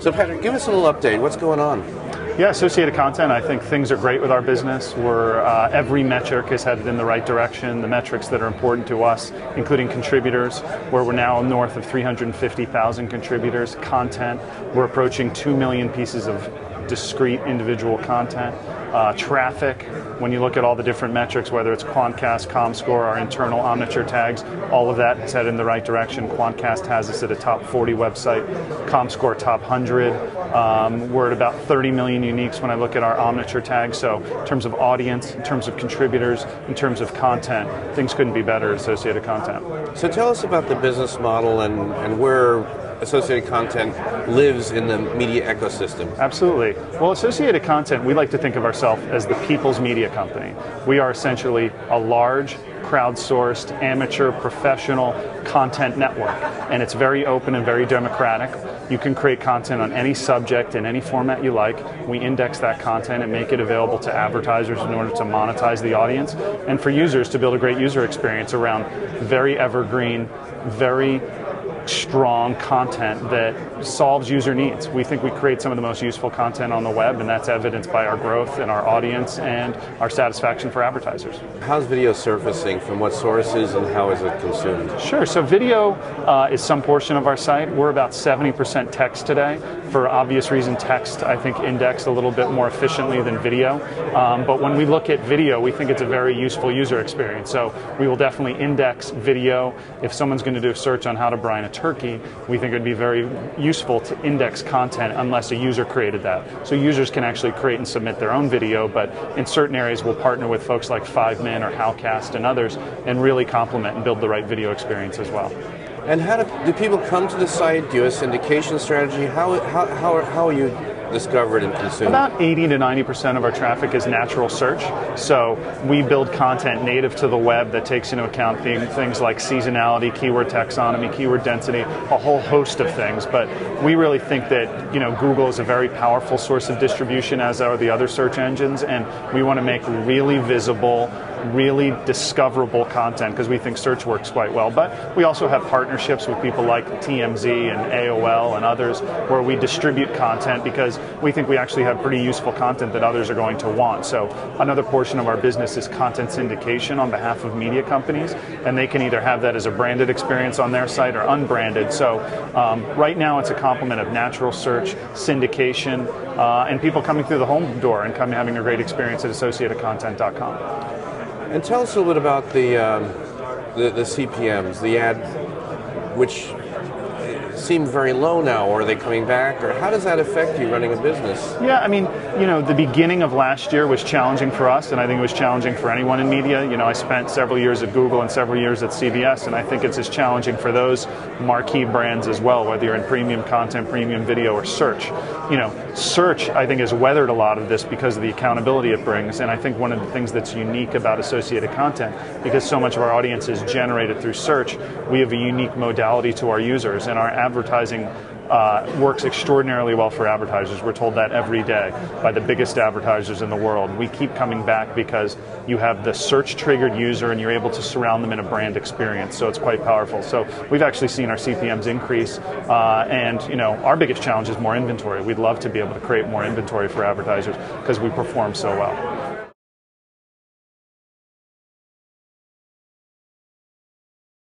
So Patrick, give us a little update. What's going on? Yeah, associated content, I think things are great with our business. Every metric is headed in the right direction. The metrics that are important to us, including contributors, where we're now north of 350,000 contributors. Content, we're approaching 2 million pieces of discrete individual content. Traffic, when you look at all the different metrics, whether it's Quantcast, ComScore, our internal Omniture tags, all of that is headed in the right direction. Quantcast has us at a top 40 website, ComScore top 100. We're at about 30 million uniques when I look at our Omniture tags. So in terms of audience, in terms of contributors, in terms of content, things couldn't be better at associated content. So tell us about the business model and where associated content lives in the media ecosystem. Absolutely. Well, associated content, we like to think of ourselves as the people's media company. We are essentially a large, crowdsourced, amateur, professional content network. And it's very open and very democratic. You can create content on any subject in any format you like. We index that content and make it available to advertisers in order to monetize the audience, and for users to build a great user experience around very evergreen, very strong content that solves user needs. We think we create some of the most useful content on the web, and that's evidenced by our growth and our audience and our satisfaction for advertisers. How's video surfacing? From what sources, and how is it consumed? Sure. So video is some portion of our site. We're about 70% text today. For obvious reason, text, I think, indexed a little bit more efficiently than video. But when we look at video, we think it's a very useful user experience. So we will definitely index video. If someone's going to do a search on how to brine a turkey, we think it would be very useful to index content unless a user created that. So users can actually create and submit their own video, but in certain areas we'll partner with folks like 5min or Howcast and others and really complement and build the right video experience as well. And how do people come to the site? Do you have a syndication strategy? How are you discovered and consumed? About 80 to 90% of our traffic is natural search. So we build content native to the web that takes into account things like seasonality, keyword taxonomy, keyword density, a whole host of things. But we really think that Google is a very powerful source of distribution, as are the other search engines, and we want to make really visible, really discoverable content because we think search works quite well. But we also have partnerships with people like TMZ and AOL and others where we distribute content because we think we actually have pretty useful content that others are going to want. So another portion of our business is content syndication on behalf of media companies, and they can either have that as a branded experience on their site or unbranded. So right now it's a complement of natural search, syndication, and people coming through the home door and having a great experience at associatedcontent.com. And tell us a little bit about the CPMs, the ad, which seem very low now, or are they coming back, or how does that affect you running a business? Yeah, I mean, the beginning of last year was challenging for us, and I think it was challenging for anyone in media. I spent several years at Google and several years at CBS, and I think it's as challenging for those marquee brands as well, whether you're in premium content, premium video, or search. Search, I think, has weathered a lot of this because of the accountability it brings, and I think one of the things that's unique about associated content, because so much of our audience is generated through search, we have a unique modality to our users, and our advertising works extraordinarily well for advertisers. We're told that every day by the biggest advertisers in the world. We keep coming back because you have the search-triggered user and you're able to surround them in a brand experience, so it's quite powerful. So we've actually seen our CPMs increase, and our biggest challenge is more inventory. We'd love to be able to create more inventory for advertisers because we perform so well.